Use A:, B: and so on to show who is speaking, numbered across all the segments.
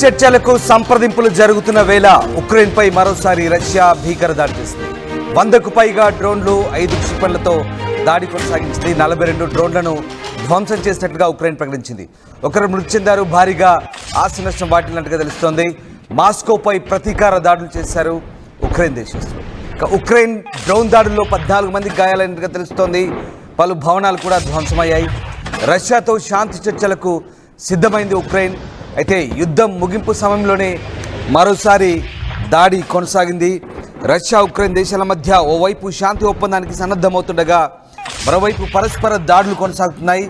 A: చర్చలకు సంప్రదింపులు జరుగుతున్న వేళ ఉక్రెయిన్పై మరోసారి రష్యా భీకర దాడి చేసింది. 100కు పైగా డ్రోన్లు 5 క్షిపణులతో దాడి కొనసాగించింది. 42 డ్రోన్లను ధ్వంసం చేసినట్లుగా ఉక్రెయిన్ ప్రకటించింది. ఒకరు మృతి చెందారు. భారీగా ఆస్తి నష్టం వాటిల్లినట్టుగా తెలుస్తోంది. మాస్కోపై ప్రతీకార దాడులు చేశారు ఉక్రెయిన్ దేశస్తులు. ఉక్రెయిన్ డ్రోన్ దాడుల్లో 14 మంది గాయాలైనట్టుగా తెలుస్తోంది. పలు భవనాలు కూడా ధ్వంసమయ్యాయి. రష్యాతో శాంతి చర్చలకు సిద్ధమైంది ఉక్రెయిన్. అయితే యుద్ధం ముగింపు సమయంలోనే మరోసారి దాడి కొనసాగింది. రష్యా ఉక్రెయిన్ దేశాల మధ్య ఓవైపు శాంతి ఒప్పందానికి సన్నద్ధమవుతుండగా మరోవైపు పరస్పర దాడులు కొనసాగుతున్నాయి.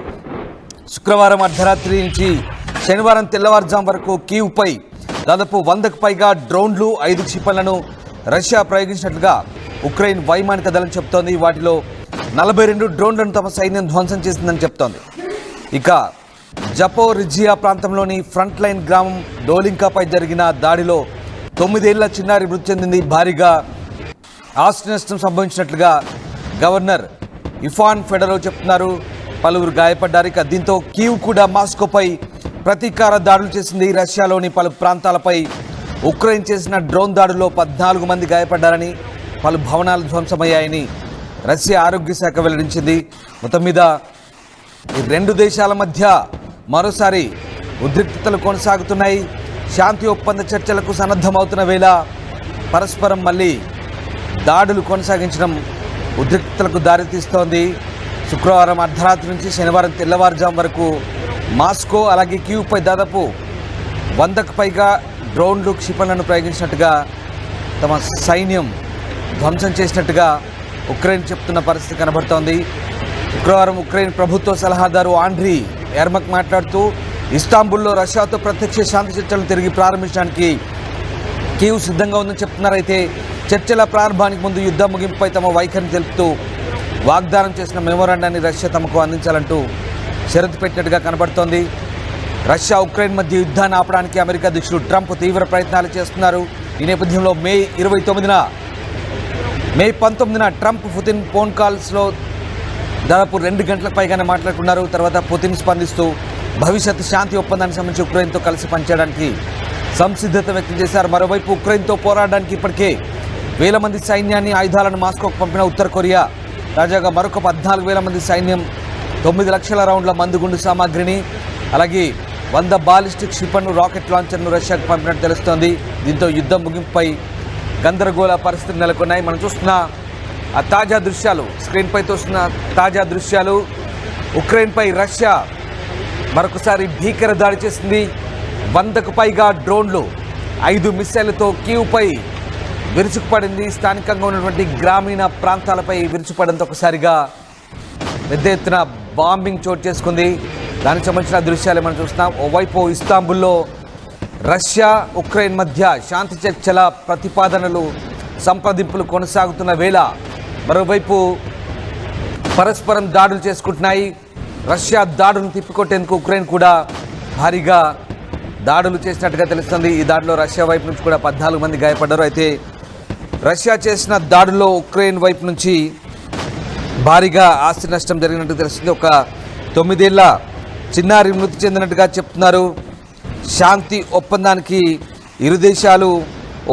A: శుక్రవారం అర్ధరాత్రి నుంచి శనివారం తెల్లవారుజాము వరకు కీవ్పై దాదాపు 100కు పైగా డ్రోన్లు 5 క్షిపణులను రష్యా ప్రయోగించినట్లుగా ఉక్రెయిన్ వైమానిక దళం చెబుతోంది. వాటిలో 42 డ్రోన్లను తమ సైన్యం ధ్వంసం చేసిందని చెప్తోంది. ఇక జపోరిజియా ప్రాంతంలోని ఫ్రంట్ లైన్ గ్రామం డోలింకాపై జరిగిన దాడిలో 9 ఏళ్ల చిన్నారి మృతి చెందింది. భారీగా ఆస్తి నష్టం సంభవించినట్లుగా గవర్నర్ ఇఫాన్ ఫెడరో చెప్తున్నారు. పలువురు గాయపడ్డారు. ఇక దీంతో కీవ్ కూడా మాస్కోపై ప్రతీకార దాడులు చేసింది. రష్యాలోని పలు ప్రాంతాలపై ఉక్రెయిన్ చేసిన డ్రోన్ దాడుల్లో 14 మంది గాయపడ్డారని, పలు భవనాలు ధ్వంసమయ్యాయని రష్యా ఆరోగ్య శాఖ వెల్లడించింది. మొత్తం మీద ఈ రెండు దేశాల మధ్య మరోసారి ఉద్రిక్తతలు కొనసాగుతున్నాయి. శాంతి ఒప్పంద చర్చలకు సన్నద్ధమవుతున్న వేళ పరస్పరం మళ్ళీ దాడులు కొనసాగించడం ఉద్రిక్తతలకు దారితీస్తోంది. శుక్రవారం అర్ధరాత్రి నుంచి శనివారం తెల్లవారుజాము వరకు మాస్కో అలాగే కీవ్పై దాదాపు 100కు పైగా డ్రోన్లు క్షిపణులను ప్రయోగించినట్టుగా తమ సైన్యం ధ్వంసం చేసినట్టుగా ఉక్రెయిన్ చెప్తున్న పరిస్థితి కనబడుతోంది. శుక్రవారం ఉక్రెయిన్ ప్రభుత్వ సలహాదారు ఆండ్రీ ఎర్మక్ మాట్లాడుతూ ఇస్తాంబుల్లో రష్యాతో ప్రత్యక్ష శాంతి చర్చలను తిరిగి ప్రారంభించడానికి కీవ్ సిద్ధంగా ఉందని చెప్తున్నారు. అయితే చర్చల ప్రారంభానికి ముందు యుద్ధ ముగింపుపై తమ వైఖరిని తెలుపుతూ వాగ్దానం చేసిన మెమోరాండాన్ని రష్యా తమకు అందించాలంటూ షరతు పెట్టినట్టుగా కనబడుతోంది. రష్యా ఉక్రెయిన్ మధ్య యుద్ధాన్ని ఆపడానికి అమెరికా అధ్యక్షుడు ట్రంప్ తీవ్ర ప్రయత్నాలు చేస్తున్నారు. ఈ నేపథ్యంలో మే 19న ట్రంప్ పుతిన్ ఫోన్ కాల్స్లో దాదాపు 2 గంటలకు పైగానే మాట్లాడుకున్నారు. తర్వాత పుతిన్ స్పందిస్తూ భవిష్యత్ శాంతి ఒప్పందానికి సంబంధించి ఉక్రెయిన్తో కలిసి పనిచేయడానికి సంసిద్ధత వ్యక్తం చేశారు. మరోవైపు ఉక్రెయిన్తో పోరాడడానికి ఇప్పటికే 1000 మంది సైన్యాన్ని, ఆయుధాలను మాస్కోకు పంపిన ఉత్తర కొరియా తాజాగా మరొక 14,000 మంది సైన్యం, 9 లక్షల రౌండ్ల మందుగుండు సామాగ్రిని, అలాగే 100 బాలిస్టిక్ క్షిపణులు, రాకెట్ లాంచర్ను రష్యాకు పంపినట్టు తెలుస్తోంది. దీంతో యుద్ధం ముగింపుపై గందరగోళ పరిస్థితులు నెలకొన్నాయి. మనం చూస్తున్న ఆ తాజా దృశ్యాలు, స్క్రీన్పై చూస్తున్న తాజా దృశ్యాలు, ఉక్రెయిన్పై రష్యా మరొకసారి భీకర దాడి చేసింది. 100కు పైగా డ్రోన్లు 5 మిస్సైళ్లతో కీవ్పై విరుచుకుపడింది. స్థానికంగా ఉన్నటువంటి గ్రామీణ ప్రాంతాలపై విరుచుపడంతో ఒకసారిగా పెద్ద ఎత్తున బాంబింగ్ చోటు చేసుకుంది. దానికి సంబంధించిన దృశ్యాలు మనం చూస్తున్నాం. ఓవైపు ఇస్తాంబుల్లో రష్యా ఉక్రెయిన్ మధ్య శాంతి చర్చల ప్రతిపాదనలు, సంప్రదింపులు కొనసాగుతున్న వేళ మరోవైపు పరస్పరం దాడులు చేసుకుంటున్నాయి. రష్యా దాడులను తిప్పికొట్టేందుకు ఉక్రెయిన్ కూడా భారీగా దాడులు చేసినట్టుగా తెలుస్తుంది. ఈ దాడిలో రష్యా వైపు నుంచి కూడా 14 మంది గాయపడ్డారు. అయితే రష్యా చేసిన దాడుల్లో ఉక్రెయిన్ వైపు నుంచి భారీగా ఆస్తి నష్టం జరిగినట్టు తెలుస్తుంది. ఒక 9 ఏళ్ల చిన్నారి మృతి చెందినట్టుగా చెప్తున్నారు. శాంతి ఒప్పందానికి ఇరు దేశాలు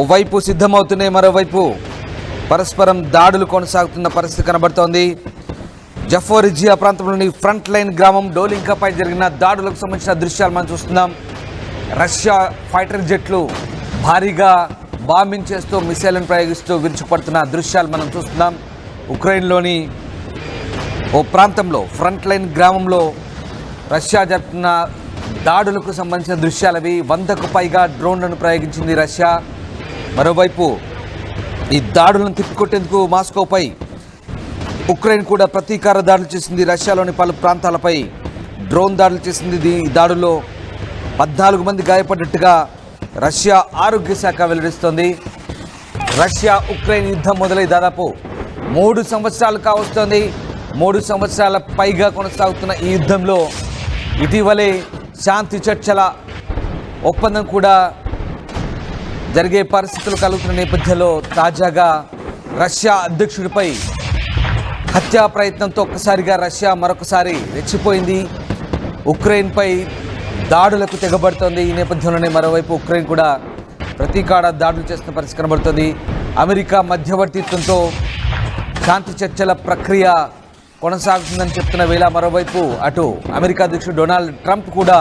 A: ఓవైపు సిద్ధమవుతున్నాయి, మరోవైపు పరస్పరం దాడులు కొనసాగుతున్న పరిస్థితి కనబడుతోంది. జపోరిజియా ప్రాంతంలోని ఫ్రంట్ లైన్ గ్రామం డోలింకాపై జరిగిన దాడులకు సంబంధించిన దృశ్యాలు మనం చూస్తున్నాం. రష్యా ఫైటర్ జెట్లు భారీగా బాంబింగ్ చేస్తూ, మిసైళ్లను ప్రయోగిస్తూ విరుచుకుపడుతున్న దృశ్యాలు మనం చూస్తున్నాం. ఉక్రెయిన్లోని ఓ ప్రాంతంలో ఫ్రంట్ లైన్ గ్రామంలో రష్యా జరుపుతున్న దాడులకు సంబంధించిన దృశ్యాలవి. 100కు పైగా డ్రోన్లను ప్రయోగించింది రష్యా. మరోవైపు ఈ దాడులను తిప్పికొట్టేందుకు మాస్కోపై ఉక్రెయిన్ కూడా ప్రతీకార దాడులు చేసింది. రష్యాలోని పలు ప్రాంతాలపై డ్రోన్ దాడులు చేసింది. ఈ దాడుల్లో 14 మంది గాయపడ్డట్టుగా రష్యా ఆరోగ్య శాఖ వెల్లడిస్తోంది. రష్యా ఉక్రెయిన్ యుద్ధం మొదలై దాదాపు 3 సంవత్సరాలు కావస్తోంది. 3 సంవత్సరాల పైగా కొనసాగుతున్న ఈ యుద్ధంలో ఇటీవలే శాంతి చర్చల ఒప్పందం కూడా జరిగే పరిస్థితులు కలుగుతున్న నేపథ్యంలో తాజాగా రష్యా అధ్యక్షుడిపై హత్యా ప్రయత్నంతో ఒక్కసారిగా రష్యా మరొకసారి రెచ్చిపోయింది. ఉక్రెయిన్పై దాడులకు తెగబడుతోంది. ఈ నేపథ్యంలోనే మరోవైపు ఉక్రెయిన్ కూడా ప్రతీకార దాడులు చేస్తున్న పరిస్థితి కనబడుతోంది. అమెరికా మధ్యవర్తిత్వంతో శాంతి చర్చల ప్రక్రియ కొనసాగుతుందని చెప్తున్న వేళ మరోవైపు అటు అమెరికా అధ్యక్షుడు డొనాల్డ్ ట్రంప్ కూడా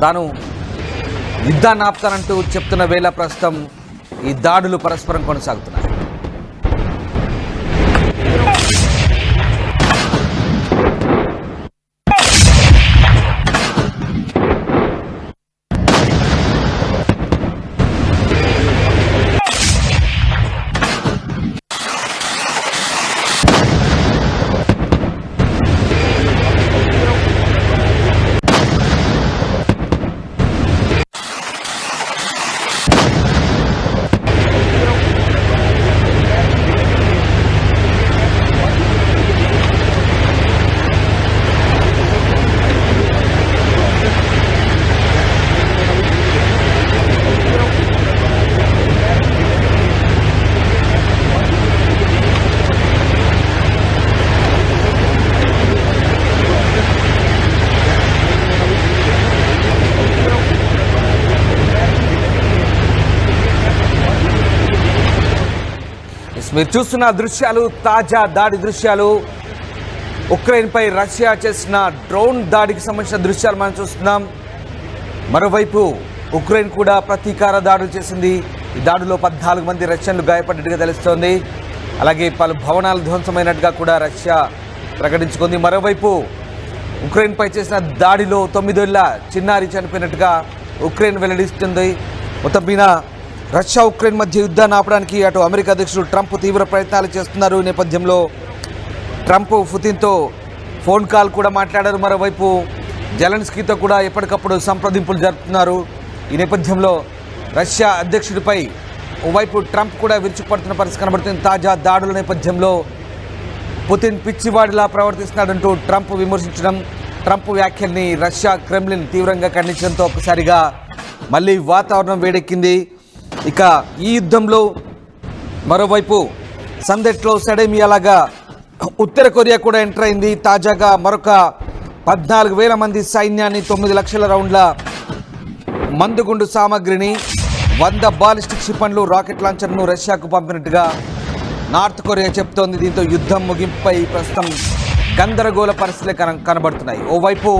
A: తాను యుద్ధాన్ని ఆపుతానంటూ చెప్తున్న వేళ ప్రస్తుతం ఈ దాడులు పరస్పరం కొనసాగుతున్నాయి. మీరు చూస్తున్న దృశ్యాలు తాజా దాడి దృశ్యాలు. ఉక్రెయిన్పై రష్యా చేసిన డ్రోన్ దాడికి సంబంధించిన దృశ్యాలు మనం చూస్తున్నాం. మరోవైపు ఉక్రెయిన్ కూడా ప్రతీకార దాడులు చేసింది. ఈ దాడిలో 14 మంది రష్యన్లు గాయపడ్డట్టుగా తెలుస్తోంది. అలాగే పలు భవనాలు ధ్వంసమైనట్టుగా కూడా రష్యా ప్రకటించుకుంది. మరోవైపు ఉక్రెయిన్పై చేసిన దాడిలో 9 ఏళ్ల చిన్నారి చనిపోయినట్టుగా ఉక్రెయిన్ వెల్లడిస్తుంది. మొత్తం మీద రష్యా ఉక్రెయిన్ మధ్య యుద్ధాన్ని ఆపడానికి అటు అమెరికా అధ్యక్షుడు ట్రంప్ తీవ్ర ప్రయత్నాలు చేస్తున్నారు. ఈ నేపథ్యంలో ట్రంప్ పుతిన్తో ఫోన్ కాల్ కూడా మాట్లాడారు. మరోవైపు జెలెన్స్కీతో కూడా ఎప్పటికప్పుడు సంప్రదింపులు జరుపుతున్నారు. ఈ నేపథ్యంలో రష్యా అధ్యక్షుడిపై ఓవైపు ట్రంప్ కూడా విరుచుకుపడుతున్న పరిస్థితి కనబడుతుంది. తాజా దాడుల నేపథ్యంలో పుతిన్ పిచ్చివాడిలా ప్రవర్తిస్తున్నాడంటూ ట్రంప్ విమర్శించడం, ట్రంప్ వ్యాఖ్యల్ని రష్యా క్రెమ్లిన్ తీవ్రంగా ఖండించడంతో ఒక్కసారిగా మళ్ళీ వాతావరణం వేడెక్కింది. ఇక ఈ యుద్ధంలో మరోవైపు సందెట్లో సడేమియాలాగా ఉత్తర కొరియా కూడా ఎంటర్ అయింది. తాజాగా మరొక 14,000 మంది సైన్యాన్ని, 9 లక్షల రౌండ్ల మందుగుండు సామాగ్రిని, 100 బాలిస్టిక్ క్షిపణులు, రాకెట్ లాంచర్ను రష్యాకు పంపినట్టుగా నార్త్ కొరియా చెప్తోంది. దీంతో యుద్ధం ముగింపుపై ప్రస్తుతం గందరగోళ పరిస్థితులే కనబడుతున్నాయి. ఓవైపు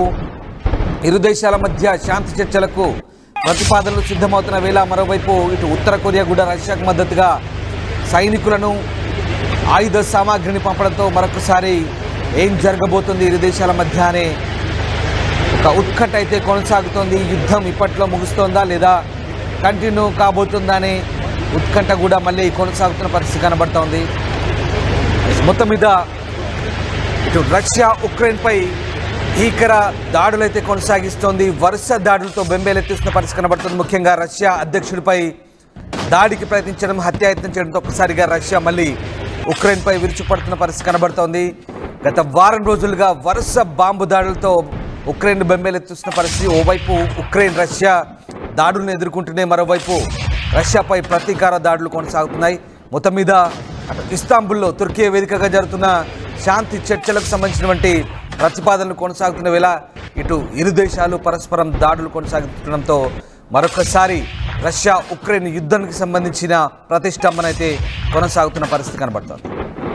A: ఇరు దేశాల మధ్య శాంతి చర్చలకు ప్రతిపాదనలు సిద్ధమవుతున్న వేళ మరోవైపు ఇటు ఉత్తర కొరియా కూడా రష్యాకు మద్దతుగా సైనికులను, ఆయుధ సామాగ్రిని పంపడంతో మరొకసారి ఏం జరగబోతుంది ఇరు దేశాల మధ్య అనే ఒక ఉత్కంఠ అయితే కొనసాగుతోంది. యుద్ధం ఇప్పట్లో ముగుస్తోందా లేదా కంటిన్యూ కాబోతుందా అనే ఉత్కంఠ కూడా మళ్ళీ కొనసాగుతున్న పరిస్థితి కనబడుతోంది. మొత్తం మీద ఇటు రష్యా ఉక్రెయిన్పై భీకర దాడులైతే కొనసాగిస్తోంది. వరుస దాడులతో బెంబేలెత్తిస్తున్న పరిస్థితి కనబడుతుంది. ముఖ్యంగా రష్యా అధ్యక్షుడిపై దాడికి ప్రయత్నించడం, హత్యాయత్నం చేయడంతో ఒక్కసారిగా రష్యా మళ్ళీ ఉక్రెయిన్పై విరుచుకుపడుతున్న పరిస్థితి కనబడుతోంది. గత వారం రోజులుగా వరుస బాంబు దాడులతో ఉక్రెయిన్ బెంబేలెత్తిస్తున్న పరిస్థితి. ఓవైపు ఉక్రెయిన్ రష్యా దాడులను ఎదుర్కొంటూనే మరోవైపు రష్యాపై ప్రతీకార దాడులు కొనసాగుతున్నాయి. మొత్తం మీద అటు ఇస్తాంబుల్లో తుర్కీ వేదికగా జరుగుతున్న శాంతి చర్చలకు సంబంధించినటువంటి ప్రతిపాదనలు కొనసాగుతున్న వేళ ఇటు ఇరు దేశాలు పరస్పరం దాడులు కొనసాగుతుండడంతో మరొకసారి రష్యా ఉక్రెయిన్ యుద్ధానికి సంబంధించిన ప్రతిష్టంభన అయితే కొనసాగుతున్న పరిస్థితి కనబడుతోంది.